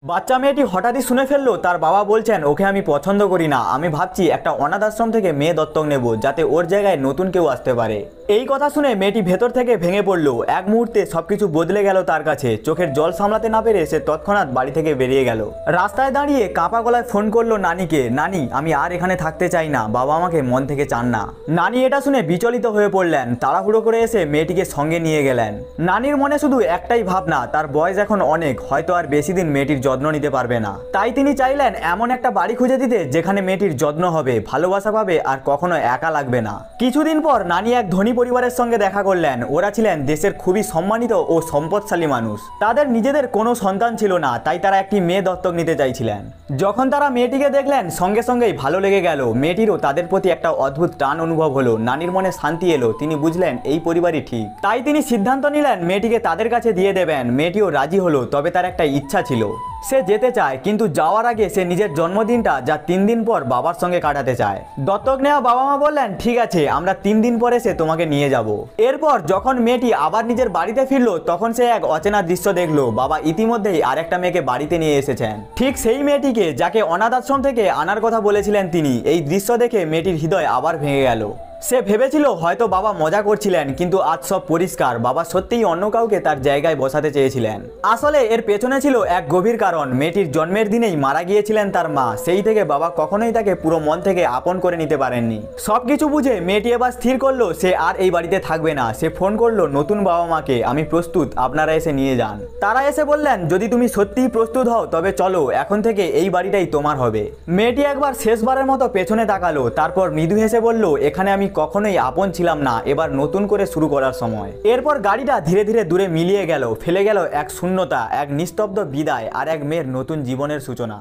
বাচ্চা মেয়েটি হঠাৎই শুনে ফেললো তার বাবা বলছেন ওকে আমি পছন্দ করি না, আমি ভাবছি একটা অনাথ আশ্রম থেকে মেয়ে দত্তক নেব যাতে ওর জায়গায় নতুন কেউ আসতে পারে। এই কথা শুনে মেয়েটি ভেতর থেকে ভেঙে পড়লো। এক মুহূর্তে সবকিছু বদলে গেল তার কাছে। চোখের জল সামলাতে না পেরে সে তৎক্ষণাৎ বাড়ি থেকে বেরিয়ে গেল। রাস্তায় দাঁড়িয়ে কাঁপা গলায় ফোন করলো নানিকে, নানি আমি আর এখানে থাকতে চাই না, বাবা আমাকে মন থেকে চান না। নানি এটা শুনে বিচলিত হয়ে পড়লেন। তাড়াহুড়ো করে এসে মেয়েটিকে সঙ্গে নিয়ে গেলেন। নানির মনে শুধু একটাই ভাবনা, তার বয়স এখন অনেক, হয়তো আর বেশি দিন মেয়েটির যত্ন নিতে পারবে না। তাই তিনি চাইলেন এমন একটা বাড়ি খুঁজে দিতে যেখানে মেয়েটির যত্ন হবে, ভালোবাসা পাবে আর কখনো একা লাগবে না। কিছুদিন পর নানি এক ধনী পরিবারের সঙ্গে দেখা করলেন। ওরা ছিলেন দেশের খুবই সম্মানিত ও সম্পদশালী মানুষ। তাদের নিজেদের কোনো সন্তান ছিল না, তাই তারা একটি মেয়ে দত্তক নিতে চাইছিলেন। যখন তারা মেয়েটিকে দেখলেন সঙ্গে সঙ্গেই ভালো লেগে গেল। মেয়েটিরও তাদের প্রতি একটা অদ্ভুত টান অনুভব হলো। নানির মনে শান্তি এলো। তিনি বুঝলেন এই পরিবারই ঠিক। তাই তিনি সিদ্ধান্ত নিলেন মেয়েটিকে তাদের কাছে দিয়ে দেবেন। মেয়েটিও রাজি হলো, তবে তার একটা ইচ্ছা ছিল। সে যেতে চায়, কিন্তু যাওয়ার আগে সে নিজের জন্মদিনটা যা 3 দিন পর বাবার সঙ্গে কাটাতে চায়। দত্তক নেওয়া বাবা মা বললেন ঠিক আছে, আমরা 3 দিন পরে সে তোমাকে নিয়ে যাব। এরপর যখন মেয়েটি আবার নিজের বাড়িতে ফিরলো তখন সে এক অচেনা দৃশ্য দেখলো। বাবা ইতিমধ্যেই আরেকটা মেয়েকে বাড়িতে নিয়ে এসেছেন, ঠিক সেই মেয়েটিকে যাকে অনাথ আশ্রম থেকে আনার কথা বলেছিলেন তিনি। এই দৃশ্য দেখে মেয়েটির হৃদয় আবার ভেঙে গেল। সে ভেবেছিল হয়তো বাবা মজা করছিলেন, কিন্তু আজ সব পরিষ্কার, বাবা সত্যিই অন্য কাউকে তার জায়গায় বসাতে চেয়েছিলেন। আসলে এর পেছনে ছিল এক গভীর কারণ। মেয়েটির জন্মের দিনেই মারা গিয়েছিলেন তার মা। সেই থেকে বাবা কখনোই তাকে পুরো মন থেকে আপন করে নিতে পারেননি। সবকিছু বুঝে মেয়েটি এবার স্থির করলো সে আর এই বাড়িতে থাকবে না। সে ফোন করলো নতুন বাবা মাকে, আমি প্রস্তুত, আপনারা এসে নিয়ে যান। তারা এসে বললেন যদি তুমি সত্যিই প্রস্তুত হও তবে চলো, এখন থেকে এই বাড়িটাই তোমার হবে। মেয়েটি একবার শেষবারের মতো পেছনে তাকালো, তারপর মৃদু হেসে বলল এখানে আমি কখনোই আপন ছিলাম না, এবার নতুন করে শুরু করার সময়। এরপর গাড়িটা ধীরে ধীরে দূরে মিলিয়ে গেল, ফেলে গেল এক শূন্যতা, এক নিস্তব্ধ বিদায় আর এক মেয়ের নতুন জীবনের সূচনা।